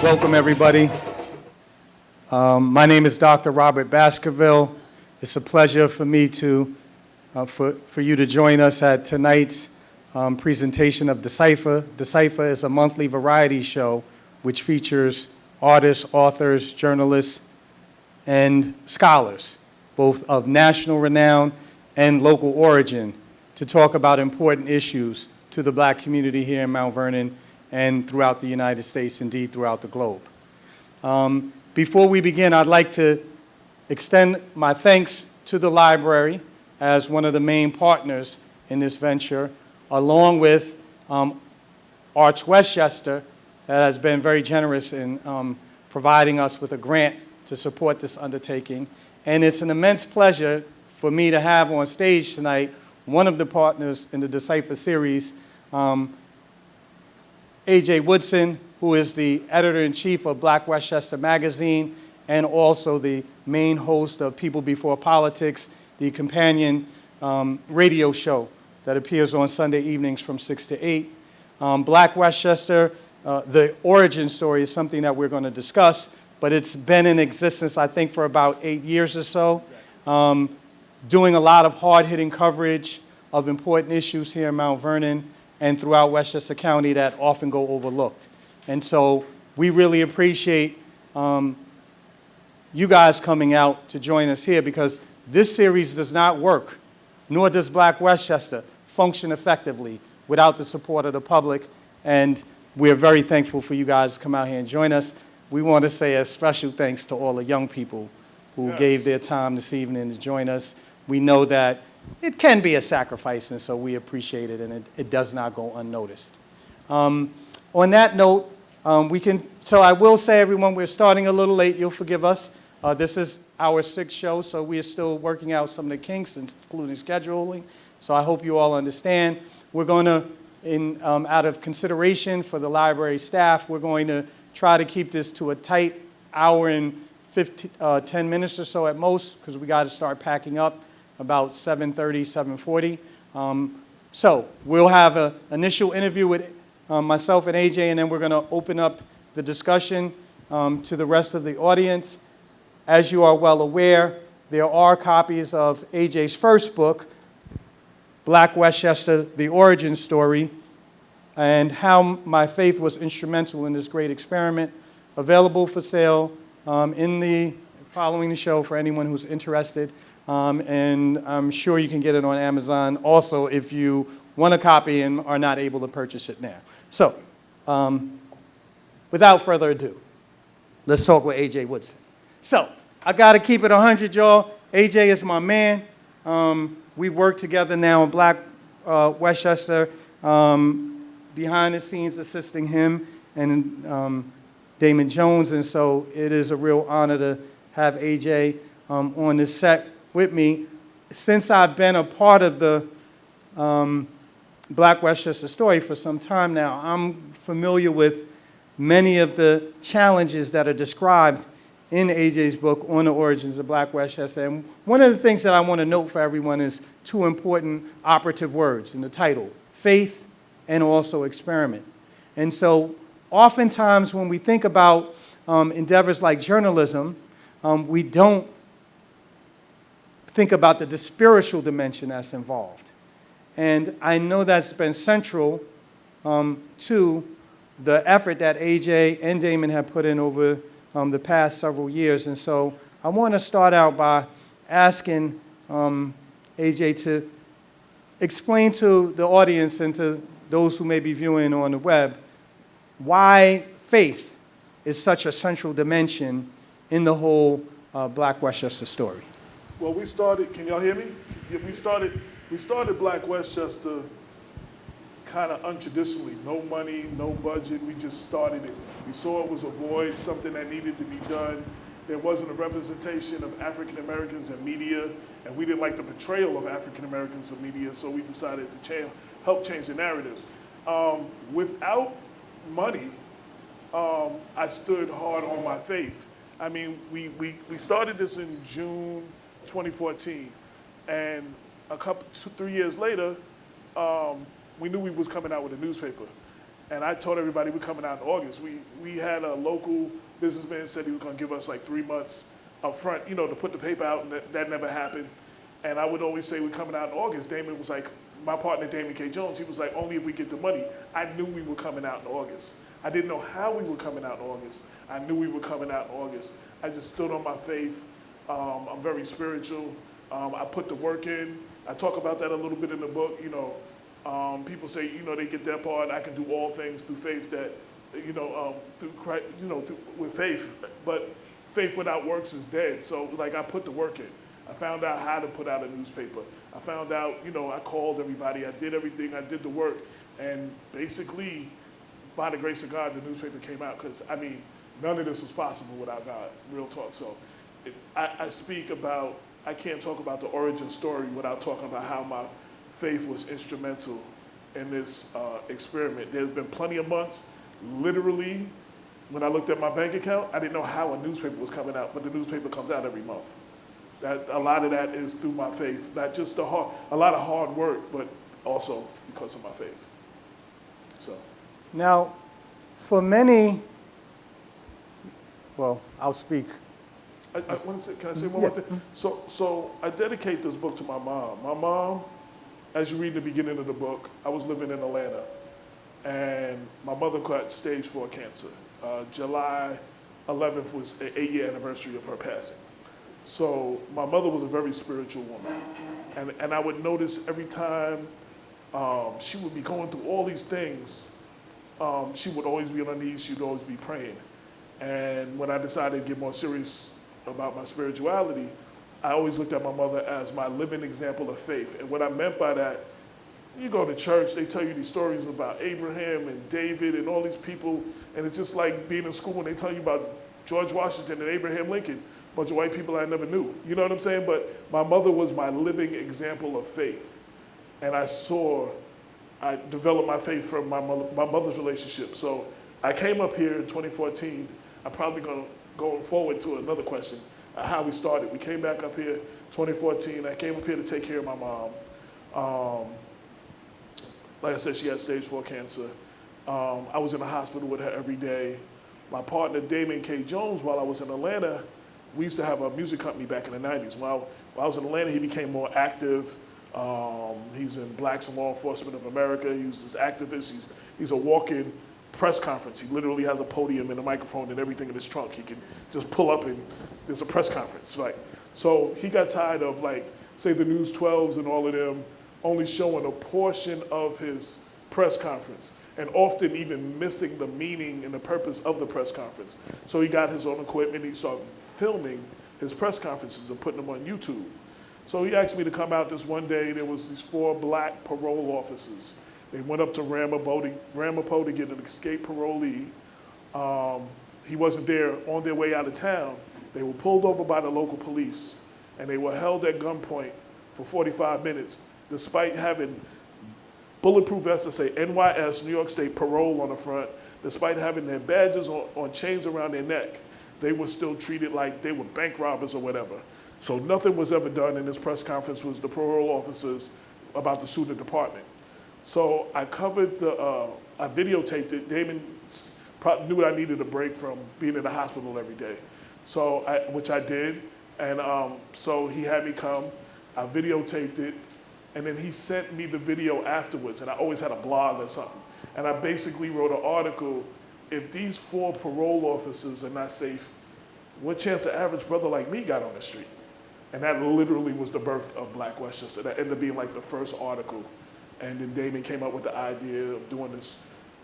Welcome, everybody. My name is Dr. Robert Baskerville. It's a pleasure for me to, for you to join us at tonight's presentation of Decipher. Decipher is a monthly variety show which features artists, authors, journalists, and scholars, both of national renown and local origin, to talk about important issues to the Black community here in Mount Vernon and throughout the United States, indeed throughout the globe. Before we begin, I'd like to extend my thanks to the library as one of the main partners in this venture, along with Arts Westchester, that has been very generous in providing us with a grant to support this undertaking. And it's an immense pleasure for me to have on stage tonight one of the partners in the Decipher series, A.J. Woodson, who is the editor-in-chief of Black Westchester magazine and also the main host of People Before Politics, the companion radio show that appears on Sunday evenings from 6 to 8. Black Westchester, the origin story is something that we're going to discuss, but it's been in existence, I think, for about 8 years or so, doing a lot of hard-hitting coverage of important issues here in Mount Vernon and throughout Westchester County that often go overlooked. And so we really appreciate you guys coming out to join us here, because this series does not work, nor does Black Westchester function effectively without the support of the public. And we're very thankful for you guys to come out here and join us. We want to say a special thanks to all the young people who gave their time this evening to join us. We know that it can be a sacrifice, and so we appreciate it, and it does not go unnoticed. On that note, so I will say, everyone, we're starting a little late. You'll forgive us. This is our 6th show, so we are still working out some of the kinks, including scheduling. So I hope you all understand. We're going to, out of consideration for the library staff, we're going to try to keep this to a tight hour and 10 minutes or so at most, because we got to start packing up about 7:30, 7:40. So we'll have an initial interview with myself and AJ, and then we're going to open up the discussion to the rest of the audience. As you are well aware, there are copies of AJ's first book, Black Westchester, The Origin Story, and How My Faith Was Instrumental in This Great Experiment, available for sale following the show for anyone who's interested. And I'm sure you can get it on Amazon also if you want a copy and are not able to purchase it now. So, without further ado, let's talk with A.J. Woodson. So, I got to keep it 100, y'all. A.J. is my man. We work together now in Black Westchester, behind the scenes assisting him and Damon Jones, and so it is a real honor to have A.J. On this set with me. Since I've been a part of the Black Westchester story for some time now, I'm familiar with many of the challenges that are described in AJ's book on the origins of Black Westchester. And one of the things that I want to note for everyone is 2 important operative words in the title: faith and also experiment. And so oftentimes when we think about endeavors like journalism, we don't think about the spiritual dimension that's involved. And I know that's been central to the effort that AJ and Damon have put in over the past several years. And so I want to start out by asking AJ to explain to the audience and to those who may be viewing on the web why faith is such a central dimension in the whole Black Westchester story. Well, we started, can y'all hear me? Yeah, we started Black Westchester kind of untraditionally. No money, no budget, we just started it. We saw it was a void, something that needed to be done. There wasn't a representation of African Americans in media, and we didn't like the portrayal of African Americans in media, so we decided to help change the narrative. Without money, I stood hard on my faith. I mean, we started this in June 2014, and 3 years later, we knew we was coming out with a newspaper. And I told everybody we're coming out in August. We had a local businessman said he was going to give us like 3 months up front, you know, to put the paper out, and that never happened. And I would always say we're coming out in August. Damon was like, my partner Damon K. Jones, he was like, only if we get the money. I knew we were coming out in August. I didn't know how we were coming out in August. I knew we were coming out in August. I just stood on my faith. I'm very spiritual. I put the work in. I talk about that a little bit in the book. You know, people say, you know, they get that part. I can do all things through faith that, you know, through Christ, you know, with faith. But faith without works is dead. So, like, I put the work in. I found out how to put out a newspaper. I found out, you know, I called everybody. I did everything. I did the work. And basically, by the grace of God, the newspaper came out. Because, I mean, none of this was possible without God, real talk. So I speak about, I can't talk about the origin story without talking about how my faith was instrumental in this experiment. There's been plenty of months, literally, when I looked at my bank account, I didn't know how a newspaper was coming out, but the newspaper comes out every month. A lot of that is through my faith, not just a lot of hard work, but also because of my faith. So. Now, for many, well, I'll speak. Can I say one more thing? So I dedicate this book to my mom. My mom, as you read the beginning of the book, I was living in Atlanta, and my mother caught stage 4 cancer. July 11th was the 8-year anniversary of her passing. So my mother was a very spiritual woman, and I would notice every time she would be going through all these things, she would always be on her knees, she would always be praying. And when I decided to get more serious about my spirituality, I always looked at my mother as my living example of faith. And what I meant by that, you go to church, they tell you these stories about Abraham and David and all these people, and it's just like being in school and they tell you about George Washington and Abraham Lincoln, a bunch of white people I never knew. You know what I'm saying? But my mother was my living example of faith. And I developed my faith from my mother's relationship. So I came up here in 2014. I'm probably going forward to another question, how we started. We came back up here 2014. I came up here to take care of my mom. Like I said, she had stage 4 cancer. I was in the hospital with her every day. My partner, Damon K. Jones, while I was in Atlanta, we used to have a music company back in the 90s. While I was in Atlanta, he became more active. He's in Blacks in Law Enforcement of America. He was this activist. He's a walk-in press conference. He literally has a podium and a microphone and everything in his trunk. He can just pull up and there's a press conference, right? So he got tired of, like, say the News 12s and all of them only showing a portion of his press conference and often even missing the meaning and the purpose of the press conference. So he got his own equipment. He started filming his press conferences and putting them on YouTube. So he asked me to come out this one day. There was these 4 black parole officers. They went up to Ramapo to get an escaped parolee. He wasn't there, on their way out of town. They were pulled over by the local police, and they were held at gunpoint for 45 minutes, despite having bulletproof vests that say NYS, New York State, parole on the front, despite having their badges on chains around their neck. They were still treated like they were bank robbers or whatever. So nothing was ever done in this press conference was the parole officers about the student department. So I covered I videotaped it. Damon knew I needed a break from being in the hospital every day. So, which I did. And so he had me come, I videotaped it, and then he sent me the video afterwards. And I always had a blog or something. And I basically wrote an article, if these 4 parole officers are not safe, what chance an average brother like me got on the street? And that literally was the birth of Black Westchester. That ended up being like the first article. And then Damon came up with the idea of doing this.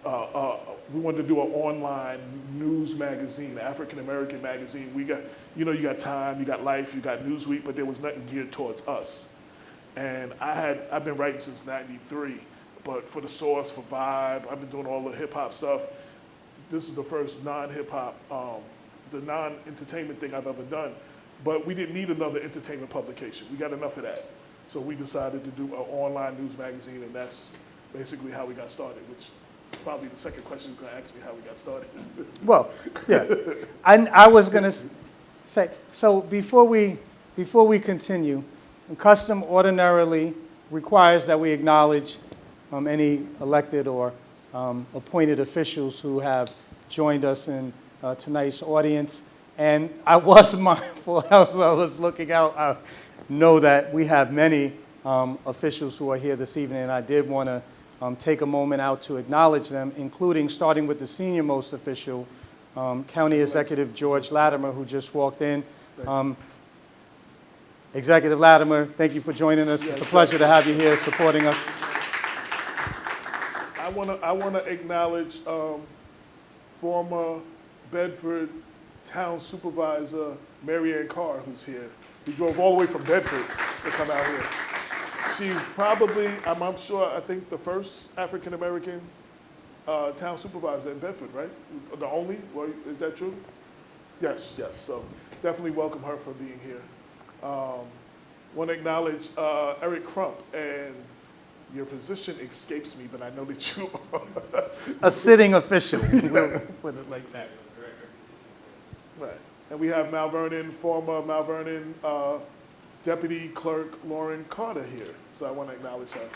We wanted to do an online news magazine, African-American magazine. We got, you know, you got Time, you got Life, you got Newsweek, but there was nothing geared towards us. And I've been writing since '93, but for The Source, for Vibe, I've been doing all the hip hop stuff. This is the first non-hip hop, the non-entertainment thing I've ever done. But we didn't need another entertainment publication. We got enough of that. So we decided to do an online news magazine, and that's basically how we got started, which is probably the second question you're going to ask me how we got started. Well, yeah. I was going to say, so before we continue, custom ordinarily requires that we acknowledge any elected or appointed officials who have joined us in tonight's audience. And I was mindful as I was looking out. I know that we have many officials who are here this evening, and I did want to take a moment out to acknowledge them, including starting with the senior most official, County Executive George Latimer, who just walked in. Executive Latimer, thank you for joining us. It's a pleasure to have you here supporting us. I want to acknowledge former Bedford Town Supervisor Mary Ann Carr, who's here. He drove all the way from Bedford to come out here. She's probably, I'm sure, I think the first African-American town supervisor in Bedford, right? The only? Well, is that true? Yes, yes. So definitely welcome her for being here. Want to acknowledge Eric Crump, and your position escapes me, but I know that you are a sitting official. We'll put it like that. Right. And we have Mount Vernon, former Mount Vernon Deputy Clerk Lauren Carter here. So I want to acknowledge her.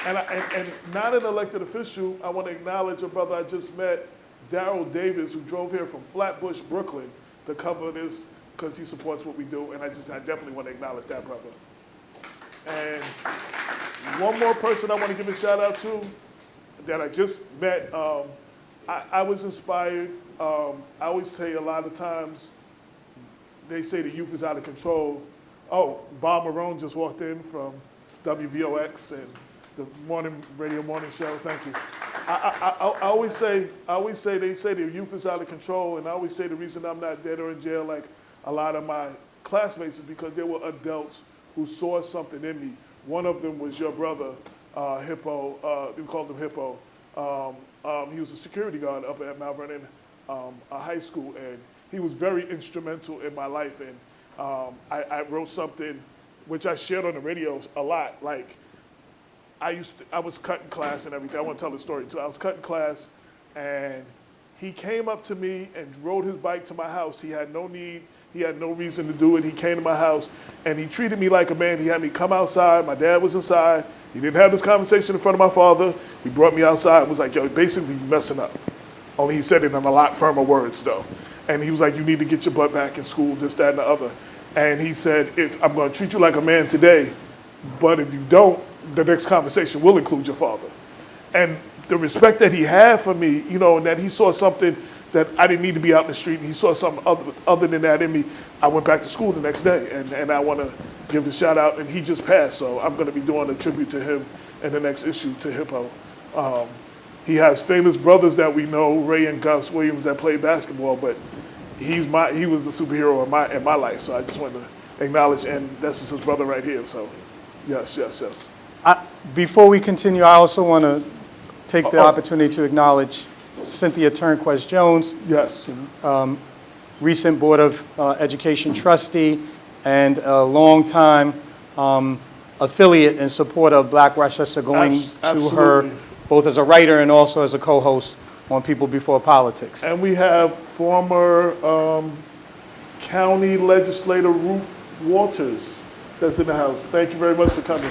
And not an elected official, I want to acknowledge a brother I just met, Darrell Davis, who drove here from Flatbush, Brooklyn, to cover this because he supports what we do. And I definitely want to acknowledge that brother. And one more person I want to give a shout out to that I just met. I was inspired. I always say a lot of times, they say the youth is out of control. Oh, Bob Marone just walked in from WVOX and the radio morning show. Thank you. I always say they say the youth is out of control, and I always say the reason I'm not dead or in jail like a lot of my classmates is because there were adults who saw something in me. One of them was your brother, Hippo. We called him Hippo. He was a security guard up at Mount Vernon High School, and he was very instrumental in my life. And I wrote something which I shared on the radio a lot. Like I was cutting class and everything. I want to tell the story too. I was cutting class, and he came up to me and rode his bike to my house. He had no need. He had no reason to do it. He came to my house, and he treated me like a man. He had me come outside. My dad was inside. He didn't have this conversation in front of my father. He brought me outside and was like, yo, basically, you messing up. Only he said it in a lot firmer words, though. And he was like, you need to get your butt back in school, this, that, and the other. And he said, if I'm going to treat you like a man today, but if you don't, the next conversation will include your father. And the respect that he had for me, you know, and that he saw something that I didn't need to be out in the street, and he saw something other than that in me. I went back to school the next day, and I want to give the shout out, and he just passed, so I'm going to be doing a tribute to him in the next issue to Hippo. He has famous brothers that we know, Ray and Gus Williams, that played basketball, but he was a superhero in my life, so I just wanted to acknowledge, and this is his brother right here, so yes. Before we continue, I also want to take the opportunity to acknowledge Cynthia Turnquest Jones, yes, recent Board of Education trustee and a longtime affiliate and supporter of Black Westchester, going to her both as a writer and also as a co-host on People Before Politics. And we have former County Legislator Ruth Walters that's in the house. Thank you very much for coming.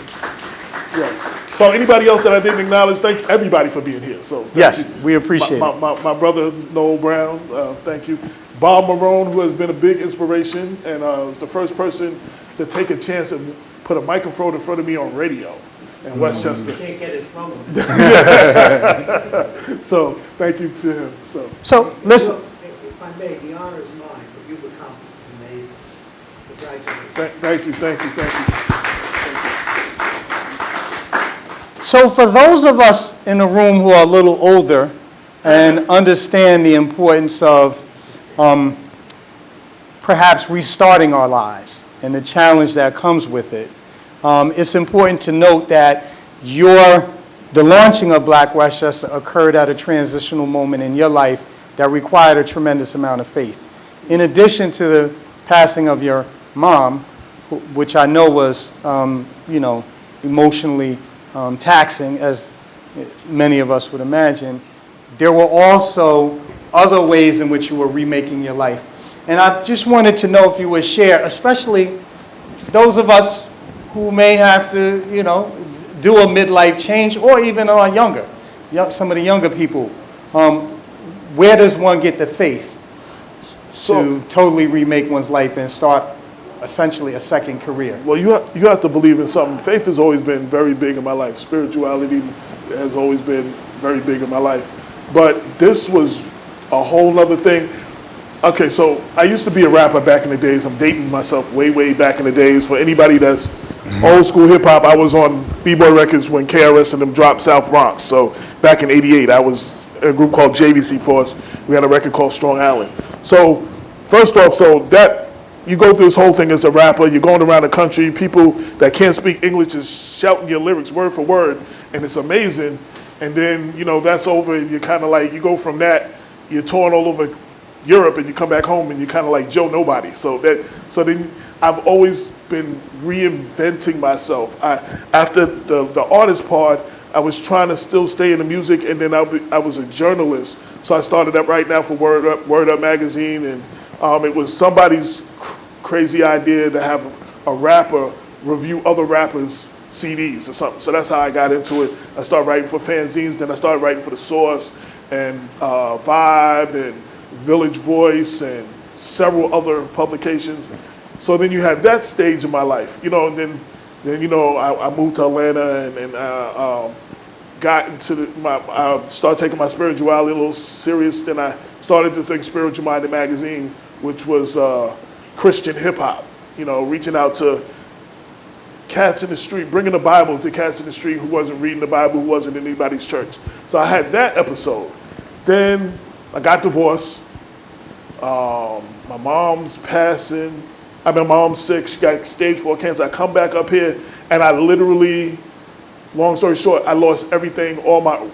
Yes. So anybody else that I didn't acknowledge, thank everybody for being here. So yes, we appreciate it. My brother Noel Brown, thank you. Bob Marone, who has been a big inspiration and was the first person to take a chance and put a microphone in front of me on radio in Westchester. You can't get it from him. So thank you to him. So listen. If I may, the honor is mine. What you've accomplished is amazing. Congratulations. Thank you. So for those of us in the room who are a little older and understand the importance of perhaps restarting our lives and the challenge that comes with it, it's important to note that the launching of Black Westchester occurred at a transitional moment in your life that required a tremendous amount of faith. In addition to the passing of your mom, which I know was, emotionally taxing, as many of us would imagine, there were also other ways in which you were remaking your life. And I just wanted to know if you would share, especially those of us who may have to, do a midlife change, or even are younger, some of the younger people. Where does one get the faith to totally remake one's life and start essentially a second career? Well, you have to believe in something. Faith has always been very big in my life. Spirituality has always been very big in my life. But this was a whole other thing. Okay, so I used to be a rapper back in the days. I'm dating myself way, way back in the days. For anybody that's old school hip hop, I was on B-Boy Records when KRS and them dropped South Bronx. So back in '88, I was in a group called JVC Force. We had a record called Strong Island. So first off, you go through this whole thing as a rapper, you're going around the country, people that can't speak English is shouting your lyrics word for word, and it's amazing. And then, that's over, and you're kind of like, you go from that, you're touring all over Europe, and you come back home, and you're kind of like Joe Nobody. So then I've always been reinventing myself. After the artist part, I was trying to still stay in the music, and then I was a journalist. So I started up right now for Word Up magazine, and it was somebody's crazy idea to have a rapper review other rappers' CDs or something. So that's how I got into it. I started writing for fanzines, then I started writing for The Source and Vibe and Village Voice and several other publications. So then you had that stage of my life, and then I moved to Atlanta and got into I started taking my spirituality a little serious. Then I started to think Spiritual Minded magazine, which was Christian hip hop, reaching out to cats in the street, bringing the Bible to cats in the street who wasn't reading the Bible, who wasn't in anybody's church. So I had that episode. Then I got divorced. My mom's passing. My mom's sick. She got stage 4 cancer. I come back up here, and I literally, long story short, I lost everything, all my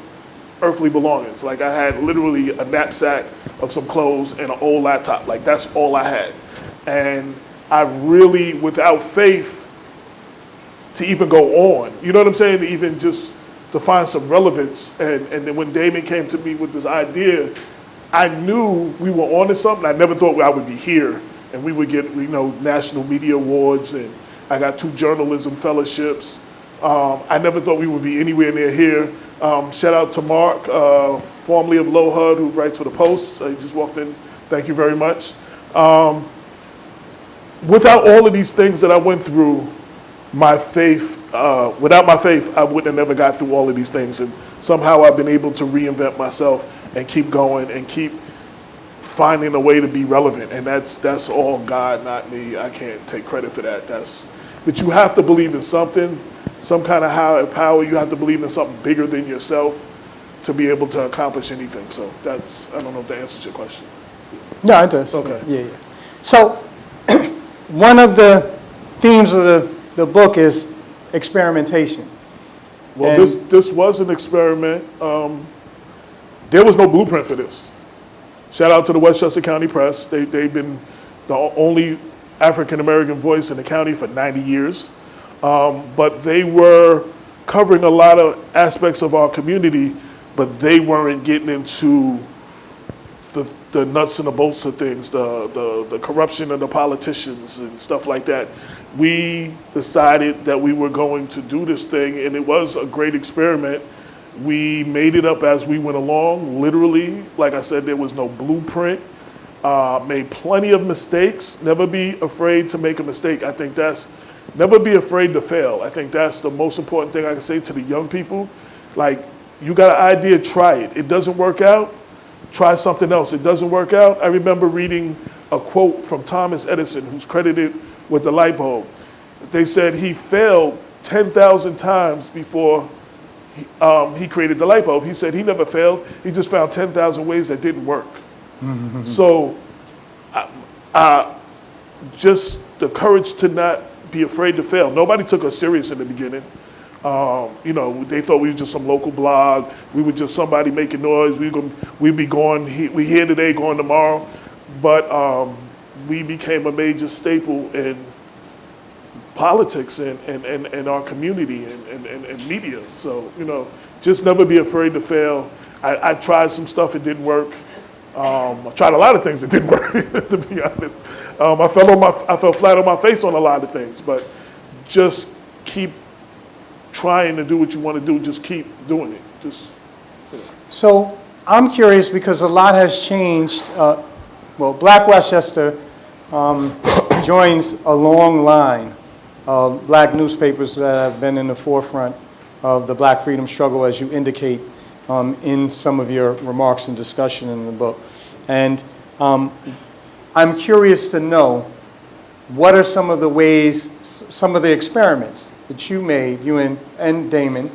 earthly belongings. Like I had literally a knapsack of some clothes and an old laptop. Like that's all I had. And I really, without faith, to even go on, you know what I'm saying? Even just to find some relevance. And then when Damon came to me with this idea, I knew we were on to something. I never thought I would be here and we would get, national media awards, and I got 2 journalism fellowships. I never thought we would be anywhere near here. Shout out to Mark, formerly of Low HUD, who writes for the Post. He just walked in. Thank you very much. Without all of these things that I went through, without my faith, I wouldn't have never got through all of these things. And somehow I've been able to reinvent myself and keep going and keep finding a way to be relevant. And that's all God, not me. I can't take credit for that. But you have to believe in something, some kind of higher power. You have to believe in something bigger than yourself to be able to accomplish anything. So I don't know if that answers your question. No, it does. Okay. Yeah. So one of the themes of the book is experimentation. Well, this was an experiment. There was no blueprint for this. Shout out to the Westchester County Press. They've been the only African-American voice in the county for 90 years. But they were covering a lot of aspects of our community, but they weren't getting into the nuts and the bolts of things, the corruption of the politicians and stuff like that. We decided that we were going to do this thing, and it was a great experiment. We made it up as we went along, literally. Like I said, there was no blueprint. Made plenty of mistakes. Never be afraid to make a mistake. I think never be afraid to fail. I think that's the most important thing I can say to the young people. Like, you got an idea, try it. It doesn't work out, try something else. It doesn't work out. I remember reading a quote from Thomas Edison, who's credited with the light bulb. They said he failed 10,000 times before he created the light bulb. He said he never failed. He just found 10,000 ways that didn't work. Mm-hmm. So just the courage to not be afraid to fail. Nobody took us serious in the beginning. They thought we were just some local blog. We were just somebody making noise. We'd be going, we here today, going tomorrow. But we became a major staple in politics and our community and media. So, just never be afraid to fail. I tried some stuff, it didn't work. I tried a lot of things that didn't work, to be honest. I fell flat on my face on a lot of things, but just keep trying to do what you want to do. Just keep doing it. Just. You know. So I'm curious because a lot has changed. Well, Black Westchester joins a long line of black newspapers that have been in the forefront of the black freedom struggle, as you indicate in some of your remarks and discussion in the book. And I'm curious to know, what are some of the ways, some of the experiments that you made, you and Damon,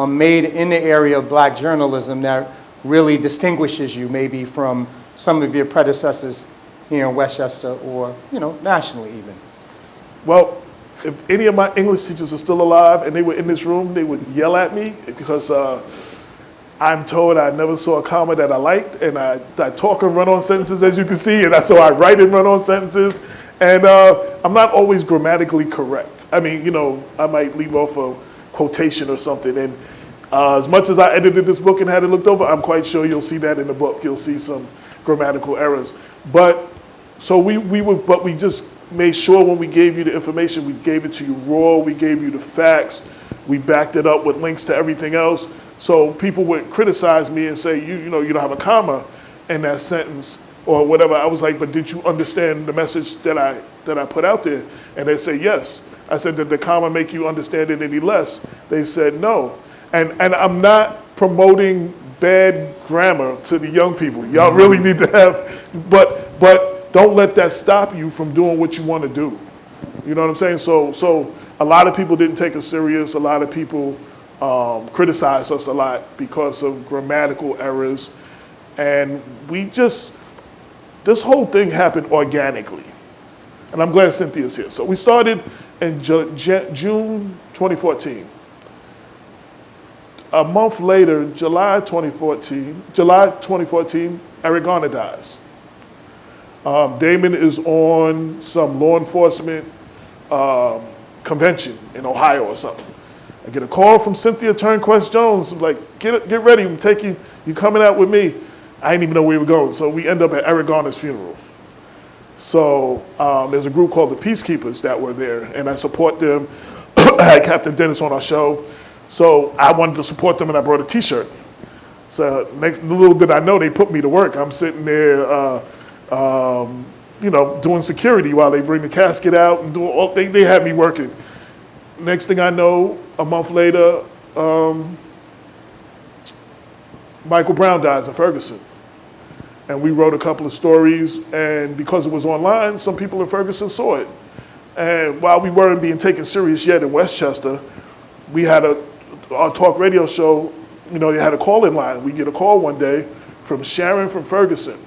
made in the area of black journalism that really distinguishes you maybe from some of your predecessors here in Westchester or, nationally even? Well, if any of my English teachers are still alive and they were in this room, they would yell at me because I'm told I never saw a comma that I liked, and I talk and run on sentences, as you can see, and so I write and run on sentences, and I'm not always grammatically correct. I mean, I might leave off a quotation or something, and as much as I edited this book and had it looked over, I'm quite sure you'll see that in the book. You'll see some grammatical errors. But we just made sure when we gave you the information, we gave it to you raw, we gave you the facts, we backed it up with links to everything else. So people would criticize me and say, you don't have a comma in that sentence or whatever. I was like, but did you understand the message that I put out there? And they say, yes. I said, did the comma make you understand it any less? They said, no. And I'm not promoting bad grammar to the young people. Y'all really need to have, but don't let that stop you from doing what you want to do. You know what I'm saying? So a lot of people didn't take us serious. A lot of people criticized us a lot because of grammatical errors. And this whole thing happened organically. And I'm glad Cynthia's here. So we started in June 2014. A month later, July 2014, Eric Garner dies. Damon is on some law enforcement convention in Ohio or something. I get a call from Cynthia Turnquest Jones. I'm like, get ready, I'm taking you coming out with me. I didn't even know where we were going. So we end up at Eric Garner's funeral. So there's a group called the Peacekeepers that were there, and I support them. I had Captain Dennis on our show. So I wanted to support them, and I brought a T-shirt. So next little bit I know, they put me to work. I'm sitting there, doing security while they bring the casket out and doing all. They had me working. Next thing I know, a month later, Michael Brown dies in Ferguson. And we wrote a couple of stories, and because it was online, some people in Ferguson saw it. And while we weren't being taken serious yet in Westchester, we had our talk radio show, they had a call-in line. We get a call one day from Sharon from Ferguson.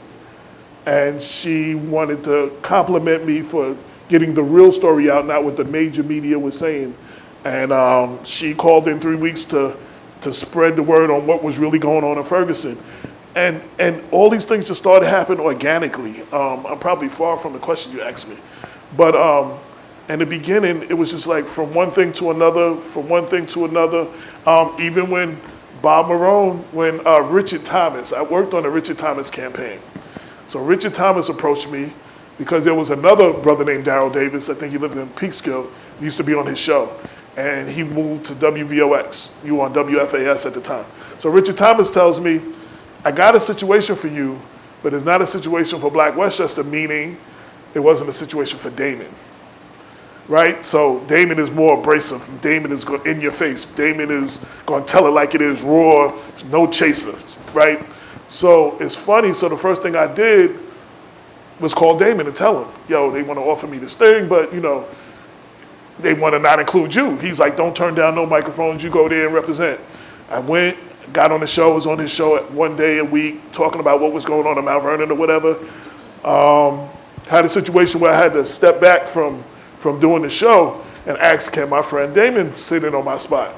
And she wanted to compliment me for getting the real story out, not what the major media was saying. And she called in 3 weeks to spread the word on what was really going on in Ferguson. And all these things just started happening organically. I'm probably far from the question you asked me. But in the beginning, it was just like from one thing to another, even when Bob Marone, when Richard Thomas, I worked on the Richard Thomas campaign. So Richard Thomas approached me because there was another brother named Darrell Davis, I think he lived in Peekskill, used to be on his show. And he moved to WVOX. You were on WFAS at the time. So Richard Thomas tells me, I got a situation for you, but it's not a situation for Black Westchester, meaning it wasn't a situation for Damon. Right? So Damon is more abrasive. Damon is in your face. Damon is going to tell it like it is, raw, no chasers, right? So it's funny. So the first thing I did was call Damon and tell him, yo, they want to offer me this thing, but they want to not include you. He's like, don't turn down no microphones. You go there and represent. I went, got on the show, was on his show one day a week, talking about what was going on in Mount Vernon or whatever. Had a situation where I had to step back from doing the show and ask, can my friend Damon sit in on my spot?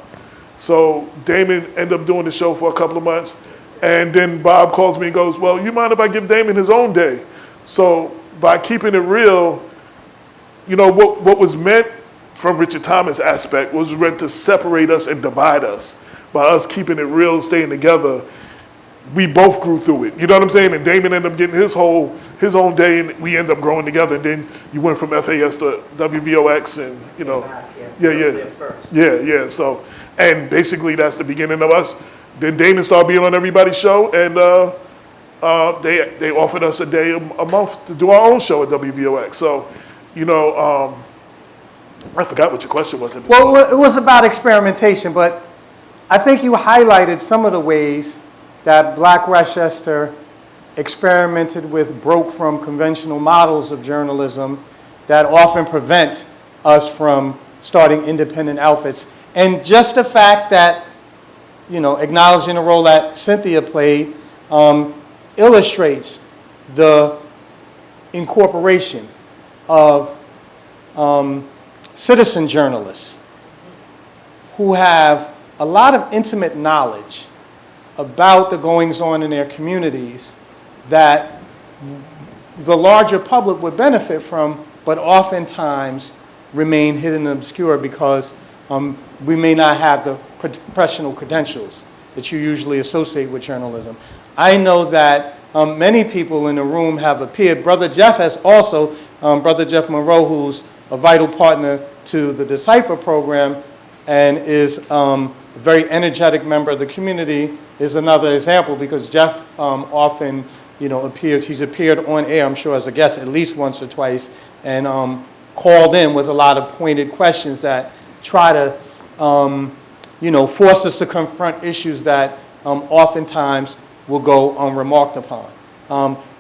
So Damon ended up doing the show for a couple of months. And then Bob calls me and goes, well, you mind if I give Damon his own day? So by keeping it real, what was meant from Richard Thomas' aspect was meant to separate us and divide us. By us keeping it real, staying together, we both grew through it. You know what I'm saying? And Damon ended up getting his whole his own day, and we end up growing together. And then you went from FAS to WVOX, and Back, yeah, I was yeah, there first. yeah. So, and basically that's the beginning of us. Then Damon started being on everybody's show, and they offered us a day a month to do our own show at WVOX. So, I forgot what your question was. Well, it was about experimentation, but I think you highlighted some of the ways that Black Westchester experimented with, broke from conventional models of journalism that often prevent us from starting independent outfits. And just the fact that, acknowledging the role that Cynthia played, illustrates the incorporation of citizen journalists who have a lot of intimate knowledge about the goings-on in their communities that the larger public would benefit from, but oftentimes remain hidden and obscure because we may not have the professional credentials that you usually associate with journalism. I know that many people in the room have appeared. Brother Jeff has also, Brother Jeff Monroe, who's a vital partner to the Decipher program and is a very energetic member of the community, is another example, because Jeff often appears. He's appeared on air, I'm sure, as a guest at least once or twice, and called in with a lot of pointed questions that try to force us to confront issues that oftentimes will go unremarked upon.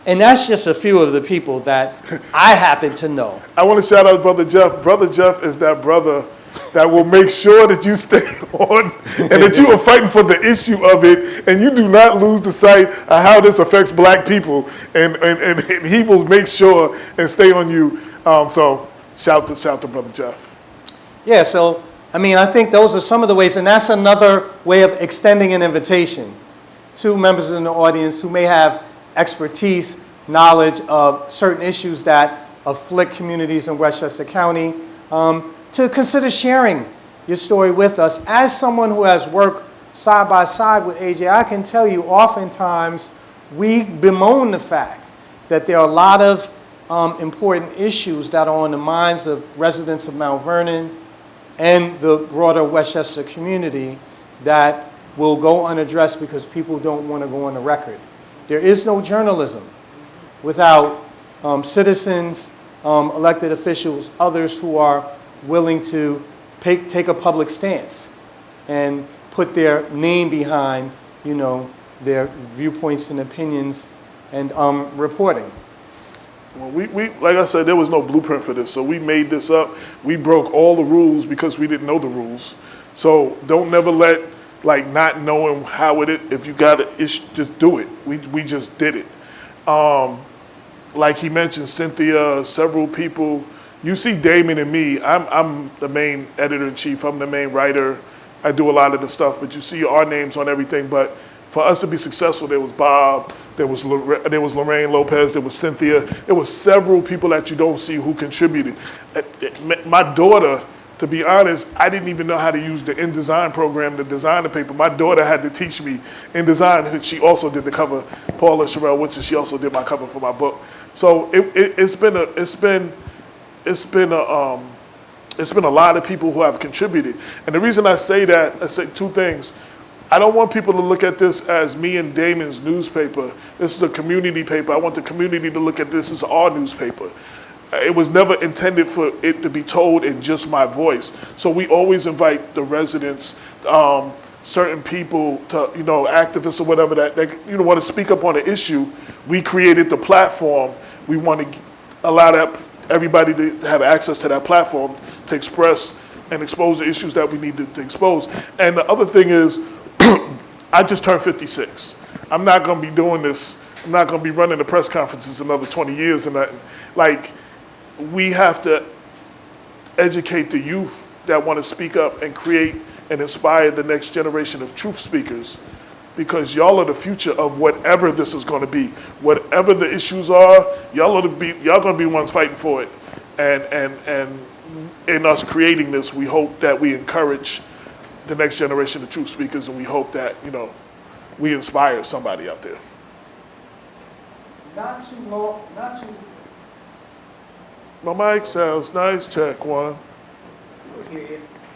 And that's just a few of the people that I happen to know. I want to shout out Brother Jeff. Brother Jeff is that brother that will make sure that you stay on and that you are fighting for the issue of it, and you do not lose the sight of how this affects black people, and he will make sure and stay on you. So shout to Brother Jeff. Yeah, so I think those are some of the ways, and that's another way of extending an invitation to members in the audience who may have expertise, knowledge of certain issues that afflict communities in Westchester County, to consider sharing your story with us. As someone who has worked side by side with AJ, I can tell you oftentimes we bemoan the fact that there are a lot of important issues that are on the minds of residents of Mount Vernon and the broader Westchester community that will go unaddressed because people don't want to go on the record. There is no journalism without citizens, elected officials, others who are willing to take a public stance and put their name behind, their viewpoints and opinions and reporting. Well, we like I said, there was no blueprint for this, so we made this up. We broke all the rules because we didn't know the rules. So don't never let not knowing how it is. If you got it, just do it. We just did it. Like he mentioned, Cynthia, several people. You see Damon and me. I'm the main editor-in-chief. I'm the main writer. I do a lot of the stuff, but you see our names on everything. But for us to be successful, there was Bob, there was Lorraine Lopez, there was Cynthia. There was several people that you don't see who contributed. My daughter, to be honest, I didn't even know how to use the InDesign program to design the paper. My daughter had to teach me InDesign, and she also did the cover. Paula Sherelle Woodson, she also did my cover for my book. So it's been a lot of people who have contributed. And the reason I say that, I say two things. I don't want people to look at this as me and Damon's newspaper. This is a community paper. I want the community to look at this as our newspaper. It was never intended for it to be told in just my voice. So we always invite the residents, certain people, to activists or whatever that want to speak up on an issue. We created the platform. We want to allow everybody to have access to that platform to express and expose the issues that we need to expose. And the other thing is, I just turned 56. I'm not going to be doing this. I'm not going to be running the press conferences another 20 years. And we have to educate the youth that want to speak up and create and inspire the next generation of truth speakers, because y'all are the future of whatever this is going to be. Whatever the issues are, y'all going to be ones fighting for it. And in us creating this, we hope that we encourage the next generation of truth speakers, and we hope that we inspire somebody out there. not too long, not too, My mic sounds nice, check one.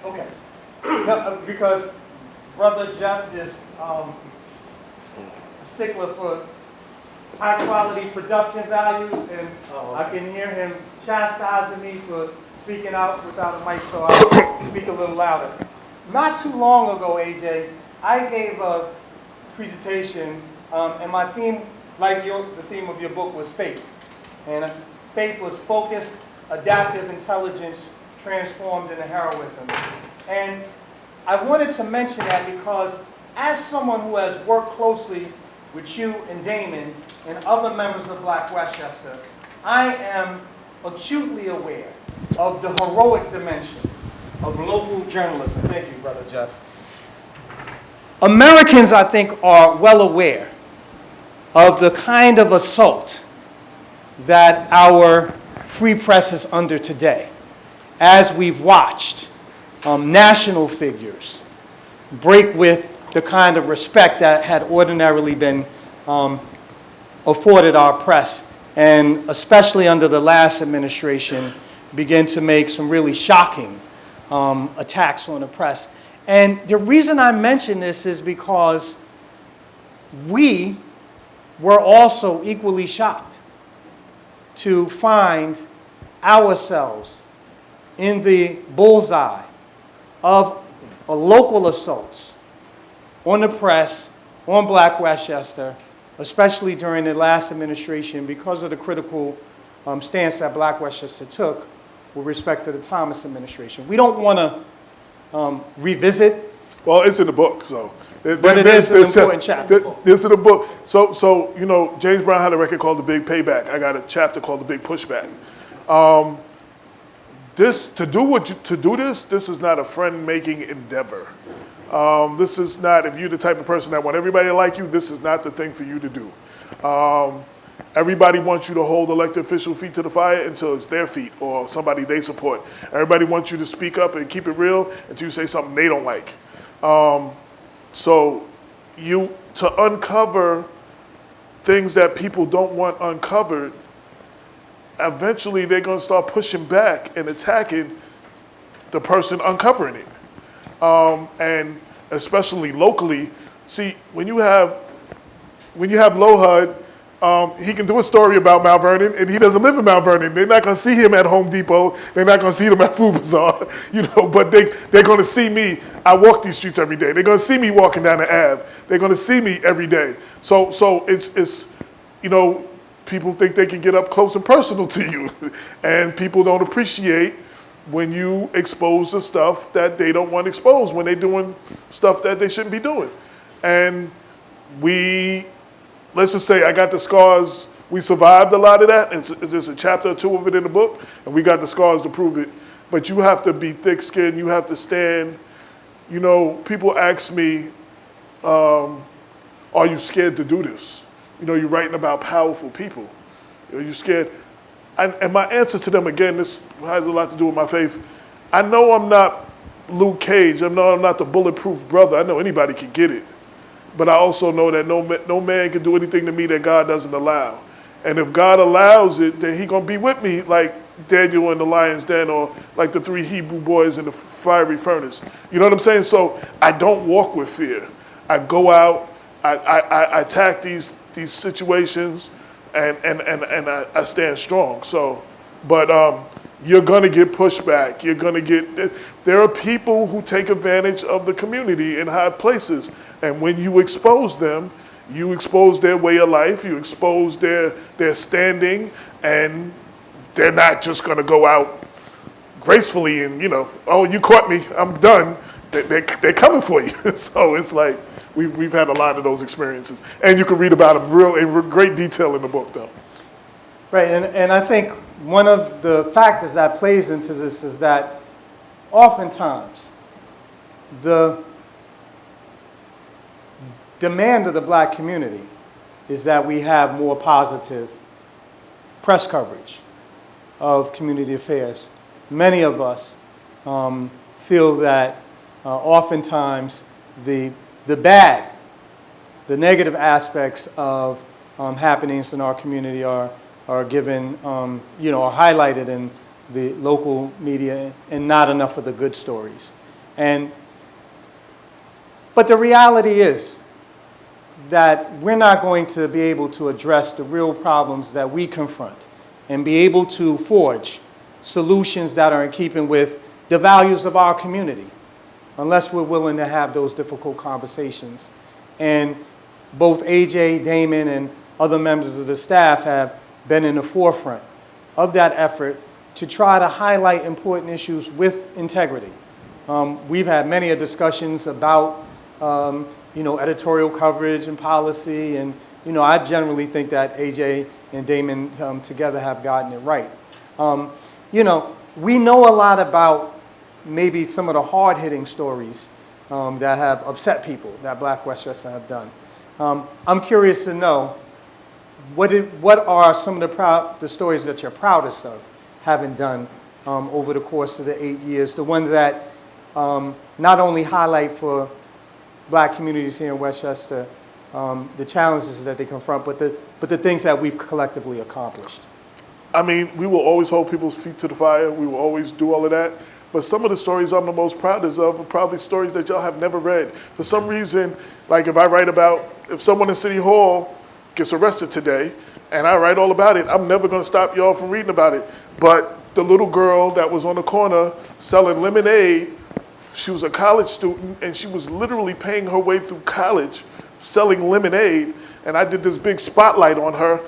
okay. No, because Brother Jeff is a stickler for high-quality production values, and I can hear him chastising me for speaking out without a mic, so I'll speak a little louder. Not too long ago, AJ, I gave a presentation, and my theme, like the theme of your book, was faith. And faith was focused, adaptive intelligence transformed into heroism. And I wanted to mention that because as someone who has worked closely with you and Damon and other members of Black Westchester, I am acutely aware of the heroic dimension of local journalism. Thank you, Brother Jeff. Americans, I think, are well aware of the kind of assault that our free press is under today, as we've watched national figures break with the kind of respect that had ordinarily been afforded our press, and especially under the last administration, begin to make some really shocking attacks on the press. And the reason I mention this is because we were also equally shocked to find ourselves in the bullseye of local assaults on the press, on Black Westchester, especially during the last administration because of the critical stance that Black Westchester took with respect to the Thomas administration. We don't want to revisit. Well, it's in the book, so. But it is an important chapter. This is the book. So, you know, James Brown had a record called The Big Payback. I got a chapter called The Big Pushback. To do this is not a friend-making endeavor. This is not, if you're the type of person that want everybody to like you, this is not the thing for you to do. Everybody wants you to hold elected official feet to the fire until it's their feet or somebody they support. Everybody wants you to speak up and keep it real until you say something they don't like. So to uncover things that people don't want uncovered, eventually they're going to start pushing back and attacking the person uncovering it. And especially locally, see, when you have Lohud, he can do a story about Mount Vernon, and he doesn't live in Mount Vernon. They're not going to see him at Home Depot. They're not going to see him at Food Bazaar, but they're going to see me. I walk these streets every day. They're going to see me walking down the Ave. They're going to see me every day. So it's people think they can get up close and personal to you, and people don't appreciate when you expose the stuff that they don't want exposed, when they're doing stuff that they shouldn't be doing. And let's just say I got the scars. We survived a lot of that. There's a chapter or two of it in the book, and we got the scars to prove it. But you have to be thick-skinned. You have to stand. People ask me, are you scared to do this? You're writing about powerful people. Are you scared? And my answer to them, again, this has a lot to do with my faith. I know I'm not Luke Cage. I know I'm not the bulletproof brother. I know anybody can get it. But I also know that no man can do anything to me that God doesn't allow. And if God allows it, then He's going to be with me like Daniel in the lion's den, or like the 3 Hebrew boys in the fiery furnace. You know what I'm saying? So I don't walk with fear. I go out, I attack these situations, and I stand strong. So, but you're going to get pushback. There are people who take advantage of the community in high places. And when you expose them, you expose their way of life, you expose their standing, and they're not just going to go out gracefully and, oh, you caught me, I'm done. They're coming for you. So it's like we've had a lot of those experiences. And you can read about them in great detail in the book, though. Right, and I think one of the factors that plays into this is that oftentimes the demand of the Black community is that we have more positive press coverage of community affairs. Many of us feel that oftentimes the negative aspects of happenings in our community are given, are highlighted in the local media, and not enough of the good stories. But the reality is that we're not going to be able to address the real problems that we confront and be able to forge solutions that are in keeping with the values of our community unless we're willing to have those difficult conversations. And both AJ, Damon, and other members of the staff have been in the forefront of that effort to try to highlight important issues with integrity. We've had many discussions about editorial coverage and policy, and I generally think that AJ and Damon together have gotten it right. We know a lot about maybe some of the hard-hitting stories that have upset people that Black Westchester have done. I'm curious to know what are some of the stories that you're proudest of having done over the course of the 8 years, the ones that not only highlight for Black communities here in Westchester the challenges that they confront, but the things that we've collectively accomplished. I mean, we will always hold people's feet to the fire. We will always do all of that. But some of the stories I'm the most proudest of are probably stories that y'all have never read. For some reason, like if I write about, if someone in City Hall gets arrested today, and I write all about it, I'm never gonna stop y'all from reading about it. But the little girl that was on the corner selling lemonade, she was a college student, and she was literally paying her way through college selling lemonade, and I did this big spotlight on her.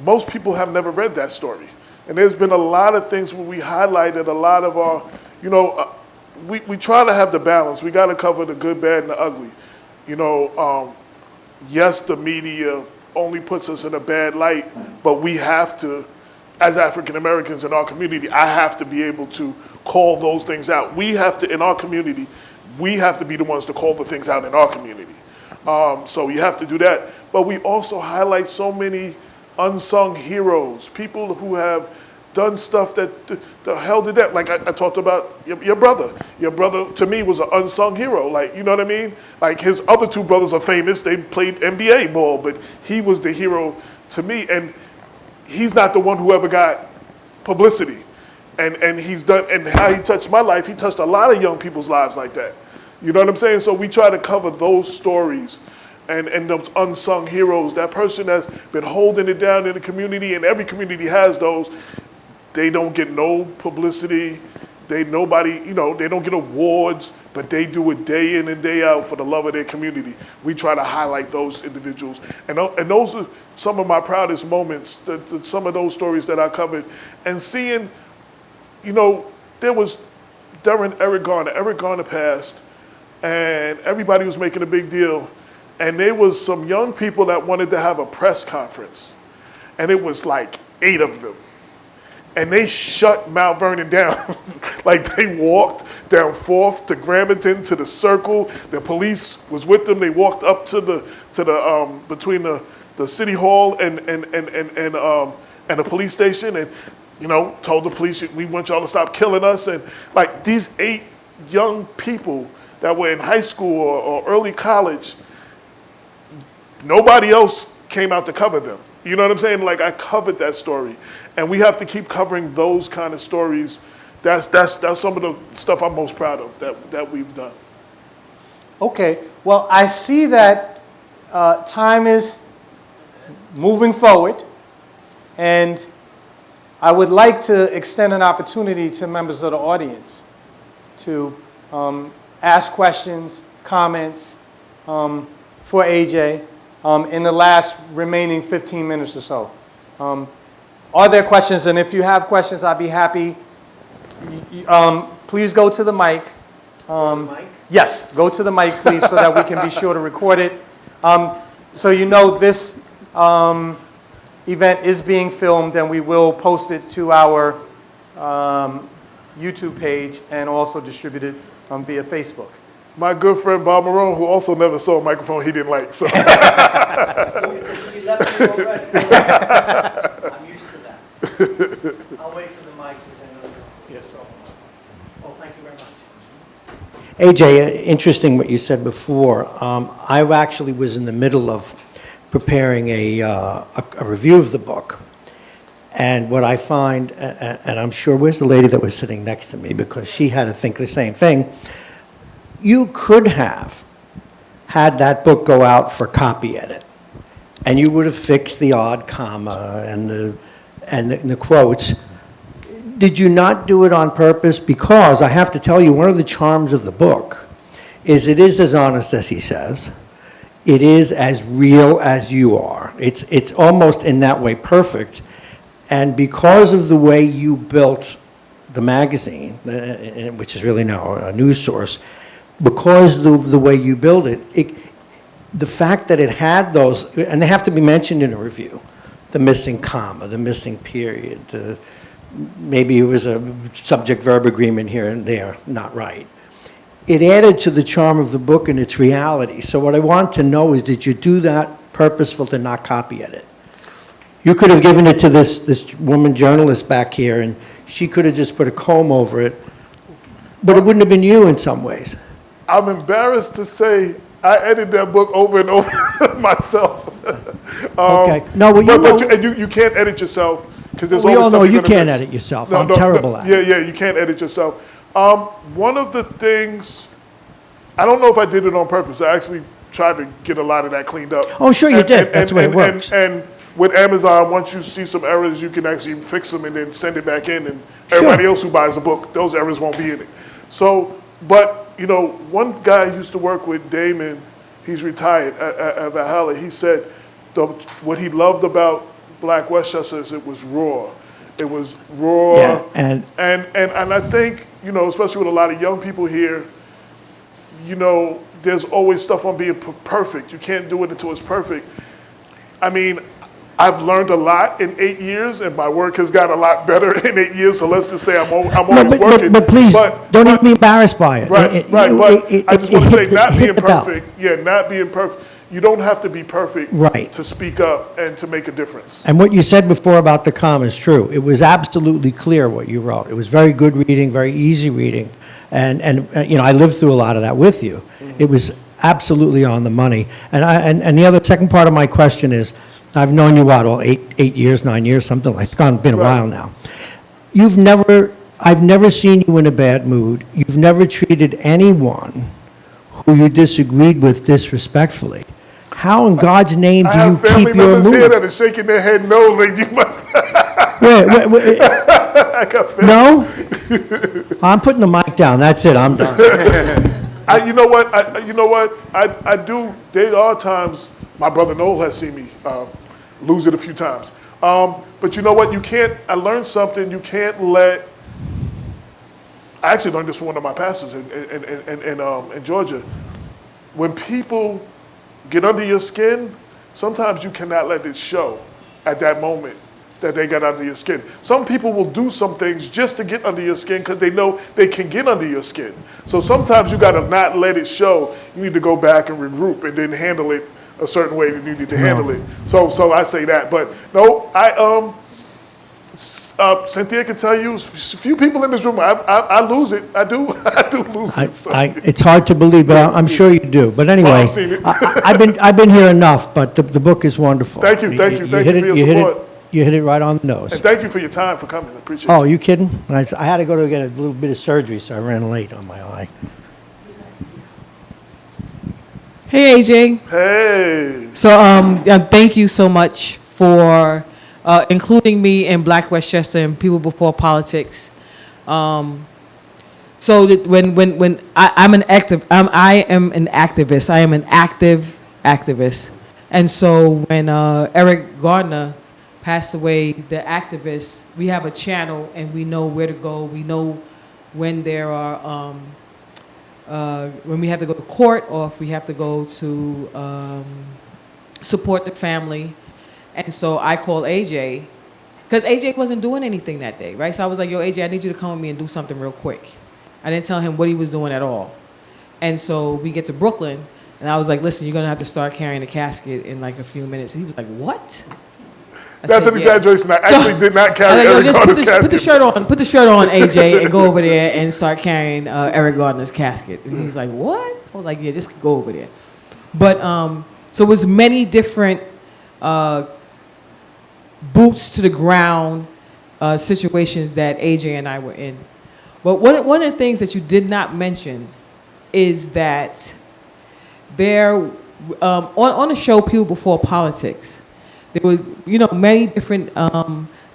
Most people have never read that story. And there's been a lot of things where we highlighted a lot of our, we try to have the balance. We gotta cover the good, bad, and the ugly. Yes, the media only puts us in a bad light, but we have to, as African Americans in our community, I have to be able to call those things out. We have to, in our community, we have to be the ones to call the things out in our community. So you have to do that. But we also highlight so many unsung heroes, people who have done stuff that the hell did that. Like I talked about your brother. Your brother, to me, was an unsung hero. Like, you know what I mean? Like his other two brothers are famous. They played NBA ball, but he was the hero to me. And he's not the one who ever got publicity. And he's done, and how he touched my life, he touched a lot of young people's lives like that. You know what I'm saying? So we try to cover those stories and those unsung heroes, that person that's been holding it down in the community, and every community has those. They don't get no publicity. They don't get awards, but they do it day in and day out for the love of their community. We try to highlight those individuals. And those are some of my proudest moments, some of those stories that I covered. And seeing, there was during Eric Garner passed, and everybody was making a big deal. And there was some young people that wanted to have a press conference. And it was like 8 of them. And they shut Mount Vernon down. Like they walked down 4th to Gramerton to the Circle. The police was with them. They walked up to the between the City Hall and the police station, and told the police, we want y'all to stop killing us. And like these 8 young people that were in high school or early college, nobody else came out to cover them. You know what I'm saying? Like I covered that story, and we have to keep covering those kind of stories. That's some of the stuff I'm most proud of that we've done. Okay, well, I see that time is moving forward, and I would like to extend an opportunity to members of the audience to ask questions, comments for AJ in the last remaining 15 minutes or so. Are there questions? And if you have questions, I'd be happy. Please go to the mic. Mic? Yes, go to the mic, please, so that we can be sure to record it. So this event is being filmed, and we will post it to our YouTube page and also distribute it via Facebook. My good friend Bob Marone, who also never saw a microphone he didn't like. So. You left me already. I'm used to that. I'll wait for the mic because I know you're. Yes, sir. Oh, thank you very much. AJ, interesting what you said before. I actually was in the middle of preparing a review of the book. And what I find, and I'm sure, where's the lady that was sitting next to me, because she had to think the same thing. You could have had that book go out for copy edit, and you would have fixed the odd comma and the quotes. Did you not do it on purpose? Because I have to tell you, one of the charms of the book is it is as honest as he says. It is as real as you are. It's almost in that way perfect. And because of the way you built the magazine, which is really now a news source, because the way you build it, the fact that it had those, and they have to be mentioned in a review, the missing comma, the missing period, maybe it was a subject-verb agreement here and there, not right. It added to the charm of the book and its reality. So what I want to know is, did you do that purposeful to not copy edit? You could have given it to this woman journalist back here, and she could have just put a comb over it, but it wouldn't have been you in some ways. I'm embarrassed to say I edited that book over and over myself. Okay. No, well, you can't edit yourself because there's we always all know stuff you you're gonna can't miss. edit yourself. I'm terrible at it. Yeah, you can't edit yourself. One of the things, I don't know if I did it on purpose. I actually tried to get a lot of that cleaned up. Oh, sure you did. That's the way it works. And with Amazon, once you see some errors, you can actually fix them and then send it back in. And Sure. everybody else who buys the book, those errors won't be in it. So, but, one guy I used to work with, Damon, he's retired at Valhalla. He said what he loved about Black Westchester is it was raw. It was raw. Yeah, and I think, especially with a lot of young people here, there's always stuff on being perfect. You can't do it until it's perfect. I mean, I've learned a lot in 8 years, and my work has got a lot better in 8 years. So let's just say I'm always working. But please, don't even be embarrassed by it. Right. But I just want to say, not being bell. perfect. Yeah, not being perfect. You don't have to be perfect Right. to speak up and to make a difference. And what you said before about the comma is true. It was absolutely clear what you wrote. It was very good reading, very easy reading. And I lived through a lot of that with you. It was absolutely on the money. And the other second part of my question is, I've known you, 8 years, 9 years, something like that. It's been a while now. I've never seen you in a bad mood. You've never treated anyone who you disagreed with disrespectfully. How in God's name do you keep your I have family members here mood? that are shaking their head no, like you must. Wait. I got family. No? I'm putting the mic down. That's it. I'm done. You know what? I do. There are times. My brother Noel has seen me lose it a few times. But you know what? You can't. I learned something. You can't let. I actually learned this from one of my pastors in Georgia. When people get under your skin, sometimes you cannot let it show at that moment that they got under your skin. Some people will do some things just to get under your skin because they know they can get under your skin. So sometimes you got to not let it show. You need to go back and regroup and then handle it a certain way that you need to handle it. So I say that. But no, Cynthia can tell you, a few people in this room, I lose it. I do lose it. So. It's hard to believe, but I'm sure you do. But anyway, Well, I've seen it. I've been here enough, but the book is wonderful. Thank you for your support. You hit it right on the nose. And thank you for your time for coming. I appreciate it. Oh, you kidding? I had to go to get a little bit of surgery, so I ran late on my eye. Hey, AJ. Hey. So, thank you so much for including me in Black Westchester and People Before Politics. So that when I'm an active, I am an activist. I am an active activist. And so when Eric Gardner passed away, the activists, we have a channel and we know where to go. We know when there are when we have to go to court or if we have to go to support the family. And so I called AJ, because AJ wasn't doing anything that day, right? So I was like, yo, AJ, I need you to come with me and do something real quick. I didn't tell him what he was doing at all. And so we get to Brooklyn, and I was like, listen, you're going to have to start carrying the casket in like a few minutes. And he was like, what? That's an exaggeration. I actually did not carry Eric Gardner's casket. Put the shirt on, AJ, and go over there and start carrying Eric Gardner's casket. And he's like, what? I was like, yeah, just go over there. But so it was many different boots to the ground situations that AJ and I were in. But one of the things that you did not mention is that there, on the show People Before Politics, there were, many different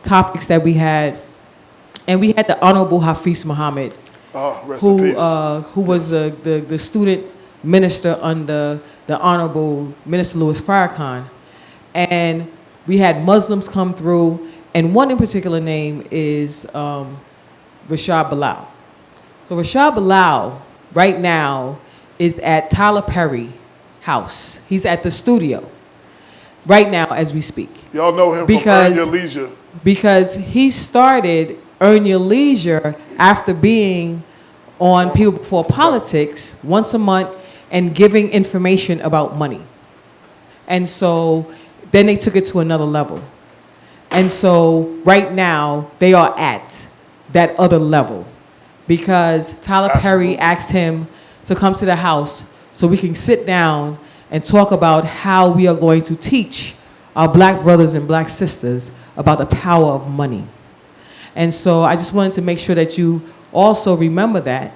topics that we had. And we had the Honorable Hafiz Muhammad, Rest in peace. who was the student minister under the Honorable Minister Louis Farrakhan. And we had Muslims come through, and one in particular name is Rashad Bilal. So Rashad Bilal right now is at Tyler Perry house. He's at the studio right now as we speak. Y'all know him from Earn Your Leisure. Because he started Earn Your Leisure after being on People Before Politics once a month and giving information about money. And so then they took it to another level. And so right now they are at that other level because Tyler Perry asked him to come to the house so we can sit down and talk about how we are going to teach our black brothers and black sisters about the power of money. And so I just wanted to make sure that you also remember that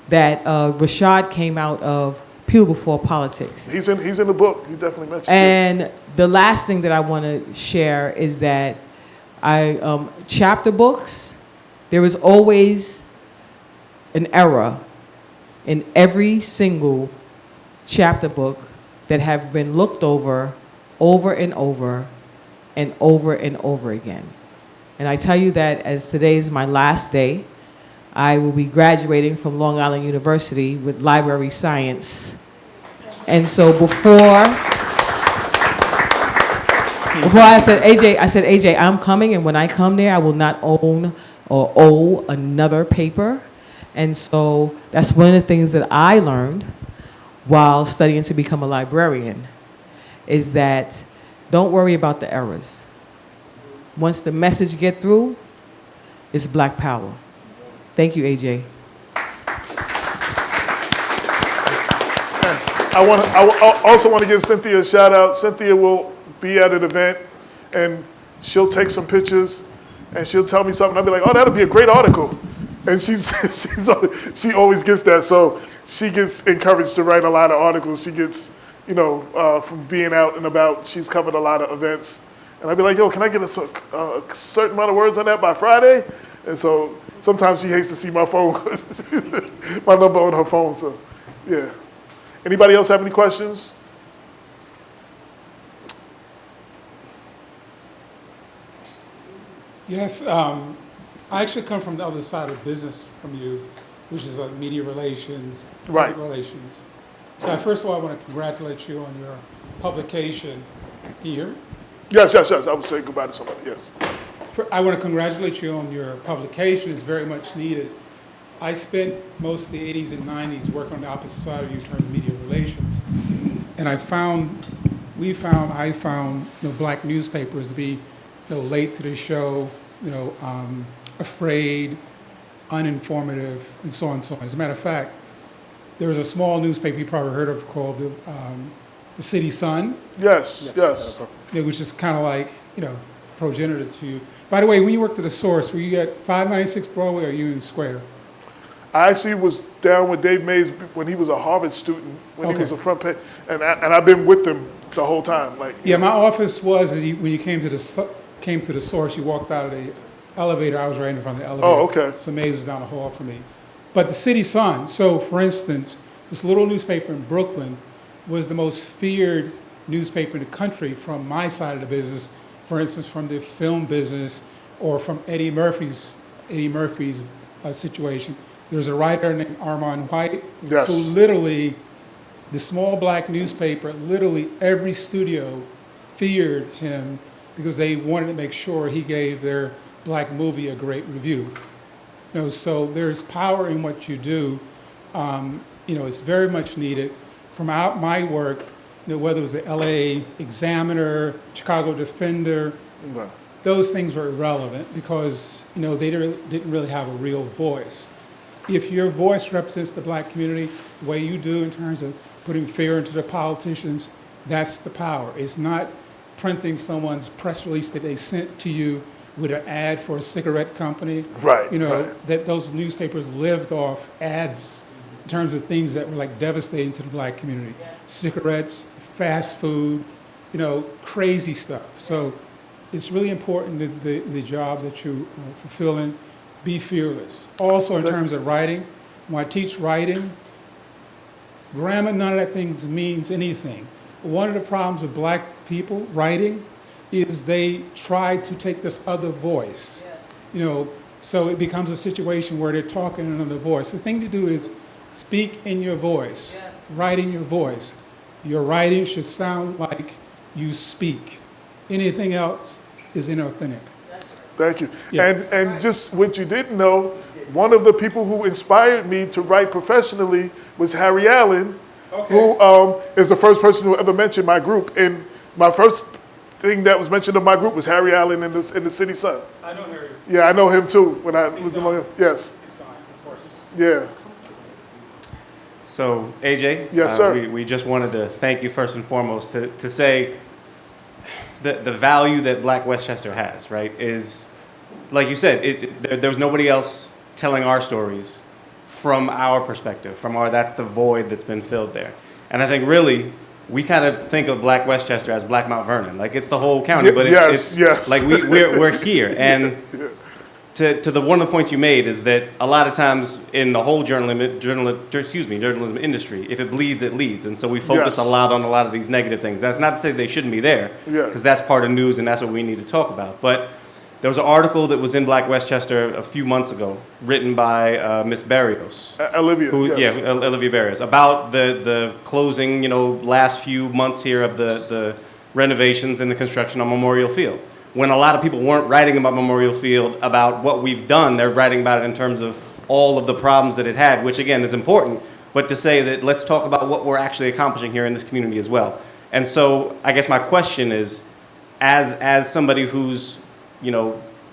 Rashad came out of People Before Politics. He's in the book. He definitely mentioned it. And the last thing that I want to share is that chapter books, there is always an error in every single chapter book that have been looked over and over and over and over again. And I tell you that as today is my last day, I will be graduating from Long Island University with library science. And so before I said, AJ, I'm coming, and when I come there, I will not own or owe another paper. And so that's one of the things that I learned while studying to become a librarian, is that don't worry about the errors. Once the message get through, it's Black Power. Thank you, AJ. I also want to give Cynthia a shout out. Cynthia will be at an event and she'll take some pictures and she'll tell me something. I'll be like, oh, that'll be a great article. And she always gets that. So she gets encouraged to write a lot of articles. She gets, from being out and about, she's covered a lot of events. And I'd be like, yo, can I get a certain amount of words on that by Friday? And so sometimes she hates to see my phone, my number on her phone. So, yeah. Anybody else have any questions? Yes, I actually come from the other side of business from you, which is media relations, Right. public relations. So first of all, I want to congratulate you on your publication here. Yes. I would say goodbye to somebody, yes. I want to congratulate you on your publication. It's very much needed. I spent most of the 80s and 90s working on the opposite side of you in terms of media relations. And I found black newspapers to be late to the show, afraid, uninformative, and so on and so on. As a matter of fact, there was a small newspaper you probably heard of called the City Sun. Yes. Which is kind of like, progenitor to you. By the way, when you worked at the Source, were you at 596 Broadway or Union Square? I actually was down with Dave Mays when he was a Harvard student, when he Okay. was a front page, and I've been with them the whole time. Yeah, my office was, when you came to the Source, you walked out of the elevator, I was right in front of the elevator. Oh, okay. So Mays was down the hall from me. But the City Sun, so for instance, this little newspaper in Brooklyn was the most feared newspaper in the country from my side of the business, for instance, from the film business or from Eddie Murphy's situation. There's a writer named Armand White Yes. who literally, the small black newspaper, literally every studio feared him because they wanted to make sure he gave their black movie a great review. So there's power in what you do. It's very much needed. From my work, whether it was the LA Examiner, Chicago Defender, Right. those things were irrelevant because they didn't really have a real voice. If your voice represents the black community the way you do in terms of putting fear into the politicians, that's the power. It's not printing someone's press release that they sent to you with an ad for a cigarette company. Right, You know, right. that those newspapers lived off ads in terms of things that were like devastating to the black community. Cigarettes, fast food, you know, crazy stuff. So it's really important that the job that you are fulfilling, be fearless. Also in terms of writing, when I teach writing, grammar, none of that things means anything. One of the problems with black people writing is they try to take this other voice. You know, so it becomes a situation where they're talking in another voice. The thing to do is speak in your voice, write in your voice. Your writing should sound like you speak. Anything else is inauthentic. Thank you. Yeah. And just what you didn't know, one of the people who inspired me to write professionally was Harry Allen, who is the first person who ever mentioned my group. And my first thing that was mentioned of my group was Harry Allen in the City Sun. I know Harry. Yeah, I know him too. When I was among him. Yes. He's gone, of course. Yeah. So, AJ, Yes, sir. we just wanted to thank you first and foremost to say the value that Black Westchester has, right, is, like you said, there was nobody else telling our stories from our perspective, that's the void that's been filled there. And I think really, we kind of think of Black Westchester as Black Mount Vernon, like it's the whole county, but it's yes. like we're here. And to one of the points you made is that a lot of times in the whole journalism industry, if it bleeds, it leads. And so we focus Yes. a lot on a lot of these negative things. That's not to say they shouldn't be there, Yeah. because that's part of news and that's what we need to talk about. But there was an article that was in Black Westchester a few months ago, written by Miss Barrios. Olivia. Who, yes. yeah, Olivia Barrios, about the closing, last few months here of the renovations and the construction on Memorial Field. When a lot of people weren't writing about Memorial Field, about what we've done, they're writing about it in terms of all of the problems that it had, which again is important, but to say that let's talk about what we're actually accomplishing here in this community as well. And so I guess my question is, as somebody who's,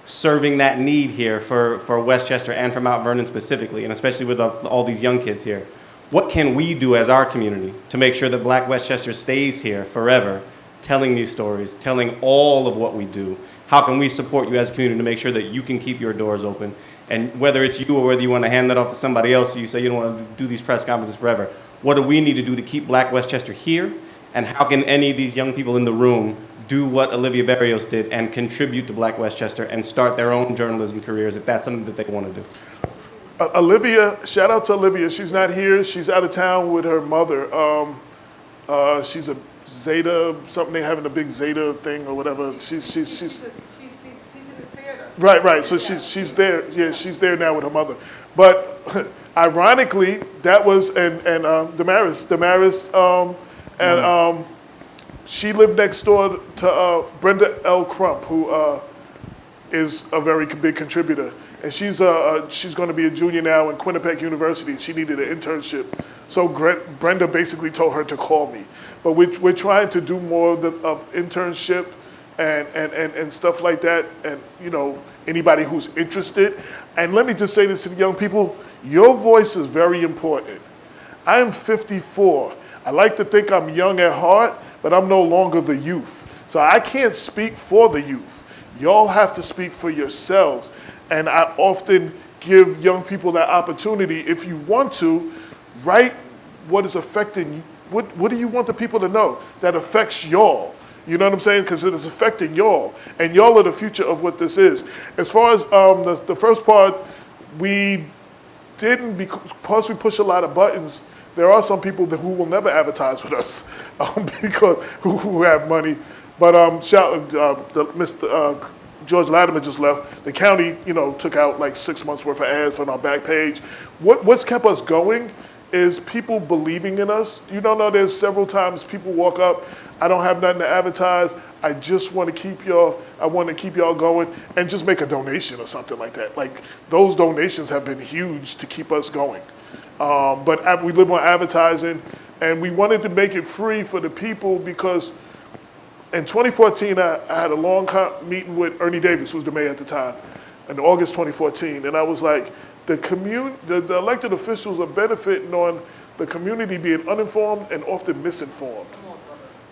serving that need here for Westchester and for Mount Vernon specifically, and especially with all these young kids here, what can we do as our community to make sure that Black Westchester stays here forever, telling these stories, telling all of what we do? How can we support you as a community to make sure that you can keep your doors open? And whether it's you or whether you want to hand that off to somebody else, you say you don't want to do these press conferences forever, what do we need to do to keep Black Westchester here? And how can any of these young people in the room do what Olivia Barrios did and contribute to Black Westchester and start their own journalism careers if that's something that they want to do? Olivia, shout out to Olivia. She's not here. She's out of town with her mother. She's a Zeta, something, they having a big Zeta thing or whatever. She's in the theater. right. So she's there. Yeah, she's there now with her mother. But ironically, that was Damaris, she lived next door to Brenda L. Crump, who is a very big contributor. And she's going to be a junior now in Quinnipiac University. She needed an internship. So Brenda basically told her to call me. But we're trying to do more of internship and stuff like that. And, anybody who's interested. And let me just say this to the young people. Your voice is very important. I am 54. I like to think I'm young at heart, but I'm no longer the youth. So I can't speak for the youth. Y'all have to speak for yourselves. And I often give young people that opportunity. If you want to, write what is affecting you. What do you want the people to know that affects y'all? You know what I'm saying? Because it is affecting y'all. And y'all are the future of what this is. As far as the first part, we didn't, because we push a lot of buttons, there are some people who will never advertise with us because who have money. But Mr. George Latimer just left. The county, took out like 6 months worth of ads on our back page. What's kept us going is people believing in us. There's several times people walk up, I don't have nothing to advertise. I just want to keep y'all going, and just make a donation or something like that. Like those donations have been huge to keep us going. But we live on advertising, and we wanted to make it free for the people because in 2014, I had a long meeting with Ernie Davis, who was the mayor at the time, in August 2014, and I was like, the elected officials are benefiting on the community being uninformed and often misinformed.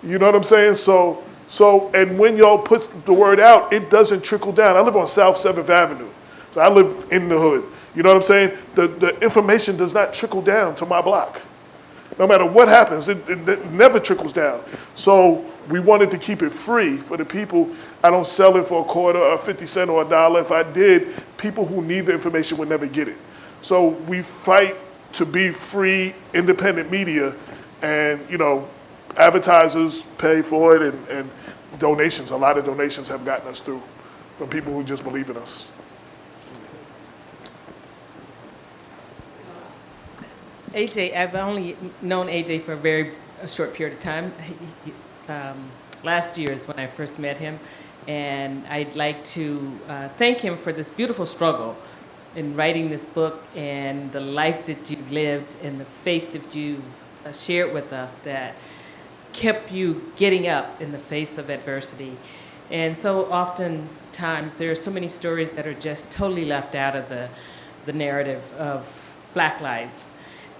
You know what I'm saying? So So, and when y'all put the word out, it doesn't trickle down. I live on South 7th Avenue, so I live in the hood. You know what I'm saying? The information does not trickle down to my block. No matter what happens, it never trickles down. So we wanted to keep it free for the people. I don't sell it for a quarter or 50 cents or $1. If I did, people who need the information would never get it. So we fight to be free, independent media, and advertisers pay for it, and donations. A lot of donations have gotten us through from people who just believe in us. AJ, I've only known AJ for a short period of time. Last year is when I first met him, and I'd like to thank him for this beautiful struggle in writing this book and the life that you've lived and the faith that you've shared with us that kept you getting up in the face of adversity. And so oftentimes there are so many stories that are just totally left out of the narrative of Black lives.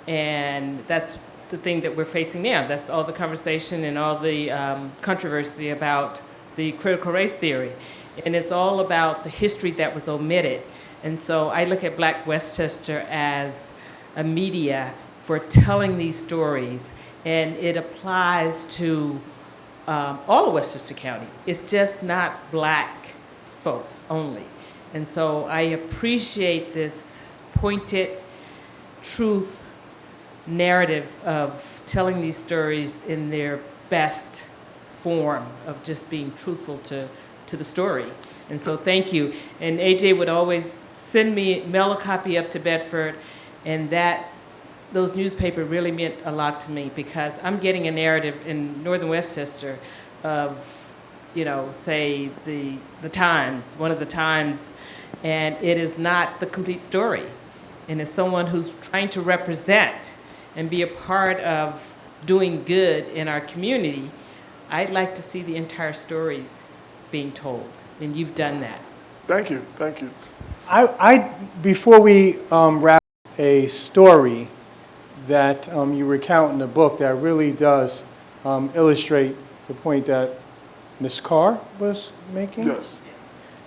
And that's the thing that we're facing now. That's all the conversation and all the controversy about the critical race theory. And it's all about the history that was omitted. And so I look at Black Westchester as a media for telling these stories, and it applies to all of Westchester County. It's just not Black folks only. And so I appreciate this pointed truth narrative of telling these stories in their best form of just being truthful to the story. And so thank you. And AJ would always mail a copy up to Bedford, and those newspapers really meant a lot to me, because I'm getting a narrative in northern Westchester of, say the Times, one of the Times, and it is not the complete story. And as someone who's trying to represent and be a part of doing good in our community, I'd like to see the entire stories being told, and you've done that. Thank you, thank you. Before we wrap, a story that you recount in the book that really does illustrate the point that Ms. Carr was making. Yes.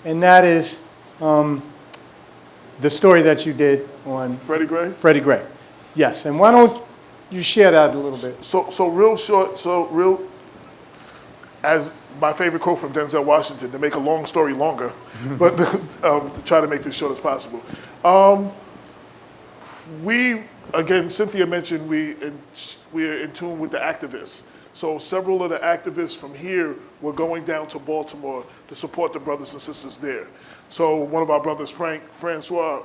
And that is the story that you did on Freddie Gray? Freddie Gray. Yes, and why don't you share that a little bit? So real short, as my favorite quote from Denzel Washington, to make a long story longer, but to try to make this short as possible. Again, Cynthia mentioned we're in tune with the activists. So several of the activists from here were going down to Baltimore to support the brothers and sisters there. So one of our brothers, Frank Shaw,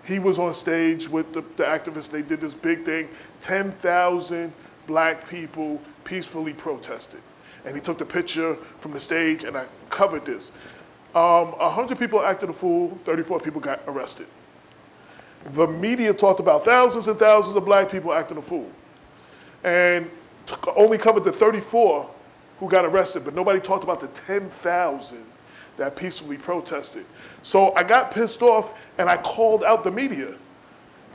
he was on stage with the activists. They did this big thing. 10,000 Black people peacefully protested. And he took the picture from the stage, and I covered this. 100 people acted a fool, 34 people got arrested. The media talked about thousands and thousands of Black people acting a fool, and only covered the 34 who got arrested, but nobody talked about the 10,000 that peacefully protested. So I got pissed off, and I called out the media.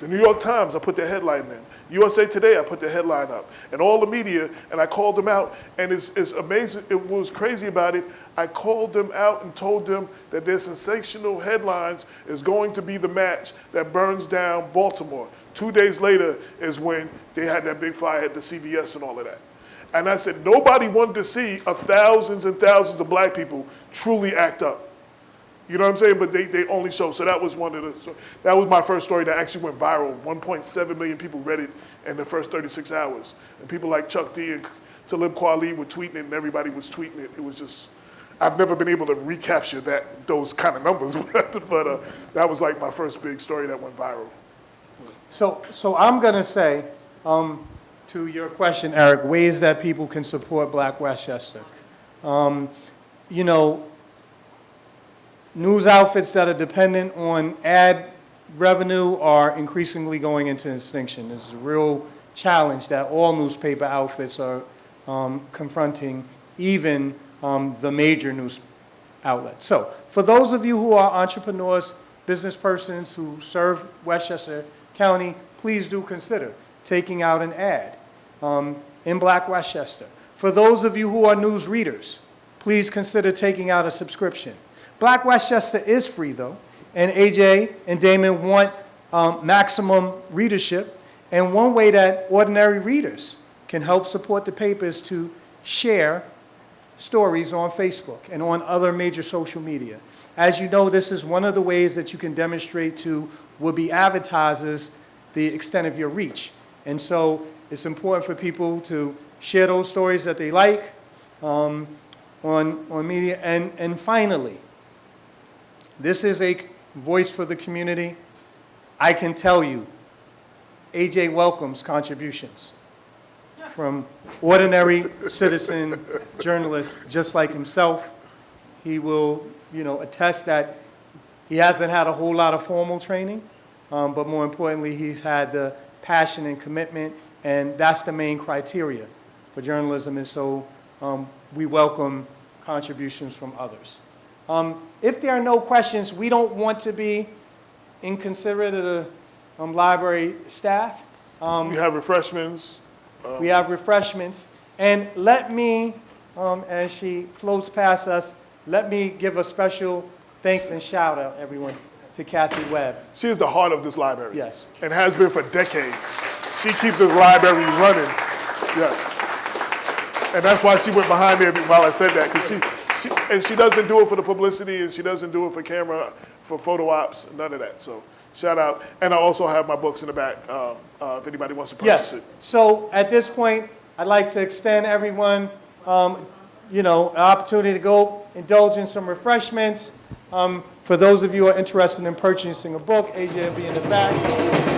The New York Times, I put their headline in. USA Today, I put their headline up. And all the media, and I called them out. And it's amazing, it was crazy about it. I called them out and told them that their sensational headlines is going to be the match that burns down Baltimore. 2 days later is when they had that big fire at the CVS and all of that. And I said, nobody wanted to see thousands and thousands of Black people truly act up. You know what I'm saying? But they only show. So that was that was my first story that actually went viral. 1.7 million people read it in the first 36 hours. And people like Chuck D and Talib Kweli were tweeting it, and everybody was tweeting it. It was just, I've never been able to recapture those kind of numbers. But that was like my first big story that went viral. So I'm going to say, to your question, Eric, ways that people can support Black Westchester. News outfits that are dependent on ad revenue are increasingly going into extinction. This is a real challenge that all newspaper outfits are confronting, even the major news outlets. So for those of you who are entrepreneurs, business persons who serve Westchester County, please do consider taking out an ad in Black Westchester. For those of you who are news readers, please consider taking out a subscription. Black Westchester is free, though, and AJ and Damon want maximum readership. And one way that ordinary readers can help support the paper is to share stories on Facebook and on other major social media. As you know, this is one of the ways that you can demonstrate to would-be advertisers the extent of your reach. And so it's important for people to share those stories that they like on media. And finally, this is a voice for the community. I can tell you, AJ welcomes contributions from ordinary citizen journalists just like himself. He will, attest that he hasn't had a whole lot of formal training, but more importantly, he's had the passion and commitment, and that's the main criteria for journalism, and so we welcome contributions from others. If there are no questions, we don't want to be inconsiderate of the library staff. We have refreshments. We have refreshments. And let me, as she floats past us, let me give a special thanks and shout out, everyone, to Kathy Webb. She is the heart of this library. Yes. And has been for decades. She keeps this library running. Yes. And that's why she went behind me while I said that, because she doesn't do it for the publicity, and she doesn't do it for camera, for photo ops, none of that. So shout out. And I also have my books in the back if anybody wants to purchase it. So at this point, I'd like to extend everyone, an opportunity to go indulge in some refreshments. For those of you who are interested in purchasing a book, AJ will be in the back.